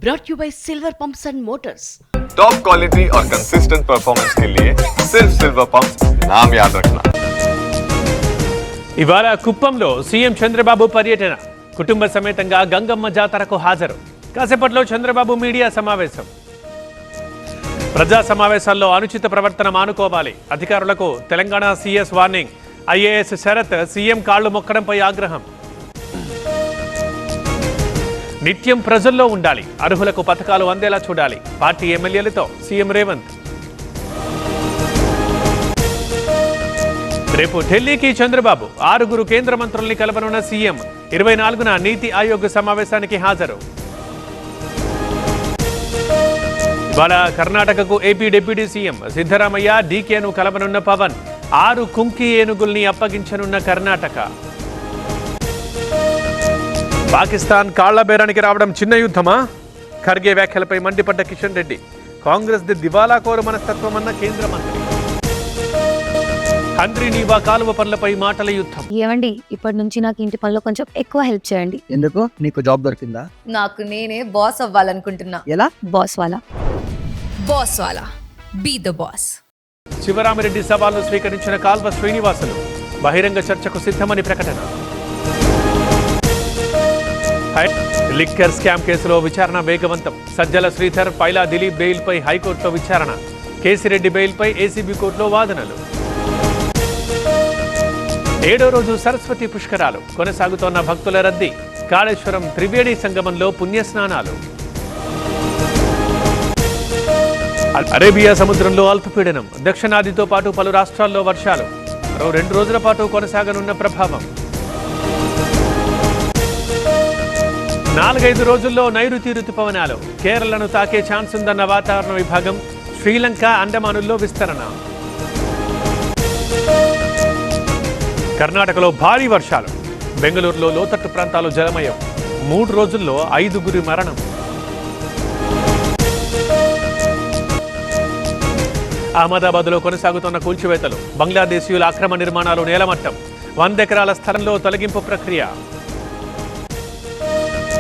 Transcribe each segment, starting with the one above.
brought you by Silver Pumps and Motors. Top quality और consistent performance के लिए सिर्फ सिल्वर पंप्स नाम याद रखना। ఇవాళ కుప్పంలో సీఎం చంద్రబాబు పర్యటన, కుటుంబ సమేతంగా గంగమ్మ జాతరకు హాజరు. కాసేపట్లో చంద్రబాబు మీడియా సమావేశం. ప్రజా సమావేశాల్లో అనుచిత ప్రవర్తన మానుకోవాలి, అధికారులకు Telangana CS warning. IAS Sharath CM కాళ్లు మొక్కడంపై ఆగ్రహం. నిత్యం ప్రజల్లో ఉండాలి, అర్హులకు పథకాలు అందేలా చూడాలి, పార్టీ ఎమ్మెల్యేలతో సీఎం రేవంత్. రేపు ఢిల్లీకి చంద్రబాబు, 6 కేంద్ర మంత్రుల్ని కలవనున్న సీఎం. 24న నీతి ఆయోగ్ సమావేశానికి హాజరు. ఇవాళ కర్ణాటకకు ఏపీ డిప్యూటీ సీఎం సిద్ధరామయ్య, డీకేను కలవనున్న పవన్. 6 కుంకి ఏనుగుల్ని అప్పగించనున్న కర్ణాటక. పాకిస్తాన్ కాళ్ల బేరానికి రావడం చిన్న యుద్ధమా? ఖర్గే వ్యాఖ్యలపై మండిపడ్డ కిషన్ రెడ్డి. కాంగ్రెస్ ది దివాలా కోరు మనస్తత్వం అన్న కేంద్ర మంత్రి. హంద్రీనీవా కాలువ పనులపై మాటల యుద్ధం. ఏమండి, ఇప్పటి నుంచి నాకు ఇంటి పనిలో కొంచెం ఎక్కువ హెల్ప్ చేయండి. ఎందుకు? నీకు జాబ్ దొరికిందా? నాకు నేనే బాస్ అవ్వాలనుకుంటున్నా. ఎలా? బాస్ వాలా బీ ద బాస్. శివరామిరెడ్డి సవాల్ను స్వీకరించిన కాల్వ శ్రీనివాసులు. బహిరంగ చర్చకు సిద్ధమని ప్రకటన. లిక్కర్ స్కామ్ కేసులో విచారణ వేగవంతం. సజ్జల శ్రీధర్, పైలా దిలీప్ బెయిల్పై హైకోర్టులో విచారణ. కేసిరెడ్డి బెయిల్పై ఏసీబీ కోర్టులో వాదనలు. 7వ రోజు సరస్వతి పుష్కరాలు కొనసాగుతోన్న భక్తుల రద్దీ. కాళేశ్వరం త్రివేణి సంగమంలో పుణ్యస్నానాలు. అరేబియా సముద్రంలో అల్పపీడనం. దక్షిణాదితో పాటు పలు రాష్ట్రాల్లో వర్షాలు. మరో 2 రోజుల పాటు కొనసాగనున్న ప్రభావం. 4-5 రోజుల్లో నైరుతి రుతుపవనాలు కేరళను తాకే ఛాన్స్ ఉందన్న వాతావరణ విభాగం. శ్రీలంక, అండమానుల్లో విస్తరణ. కర్ణాటకలో భారీ వర్షాలు. బెంగళూరులో లోతట్టు ప్రాంతాలు జలమయం. 3 రోజుల్లో 5 మరణం. అహ్మదాబాద్లో కొనసాగుతున్న కూల్చివేతలు. బంగ్లాదేశీయుల అక్రమ నిర్మాణాలు నేలమట్టం. 100 ఎకరాల స్థలంలో తొలగింపు ప్రక్రియ.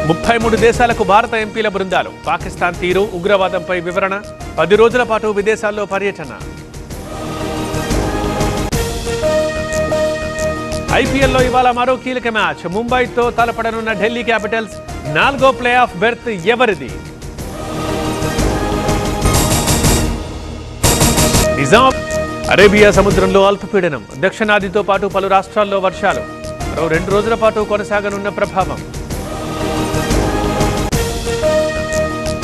33 దేశాలకు భారత ఎంపీల బృందాలు. పాకిస్తాన్ తీరు, ఉగ్రవాదంపై వివరణ. 10 రోజుల పాటు విదేశాల్లో పర్యటన. ఐపీఎల్లో ఇవాళ మరో కీలక మ్యాచ్. ముంబైతో తలపడనున్న ఢిల్లీ క్యాపిటల్స్. 4వ ప్లే ఆఫ్ బెర్త్ ఎవరిది? నిజాం. అరేబియా సముద్రంలో అల్పపీడనం. దక్షిణాదితో పాటు పలు రాష్ట్రాల్లో వర్షాలు. మరో 2 రోజుల పాటు కొనసాగనున్న ప్రభావం.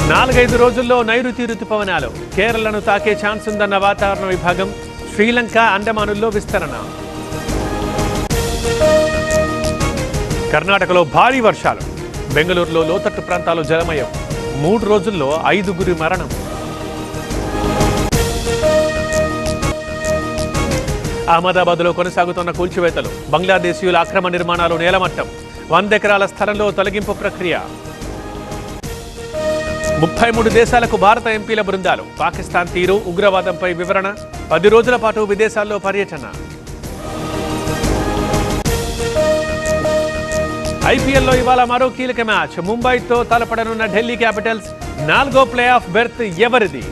4-5 రోజుల్లో నైరుతి రుతుపవనాలు కేరళను తాకే ఛాన్స్ ఉందన్న వాతావరణ విభాగం. శ్రీలంక, అండమానుల్లో విస్తరణ. కర్ణాటకలో భారీ వర్షాలు. బెంగళూరులో లోతట్టు ప్రాంతాలు జలమయం. 3 రోజుల్లో 5 మరణం. అహ్మదాబాద్లో కొనసాగుతున్న కూల్చివేతలు. బంగ్లాదేశీయుల అక్రమ నిర్మాణాలు నేలమట్టం. 100 ఎకరాల స్థలంలో తొలగింపు ప్రక్రియ. 33 దేశాలకు భారత ఎంపీల బృందాలు. పాకిస్తాన్ తీరు, ఉగ్రవాదంపై వివరణ. 10 రోజుల పాటు విదేశాల్లో పర్యటన. ఐపీఎల్లో ఇవాళ మరో కీలక మ్యాచ్. ముంబైతో తలపడనున్న ఢిల్లీ క్యాపిటల్స్. 4వ ప్లే ఆఫ్ బెర్త్ ఎవరిది?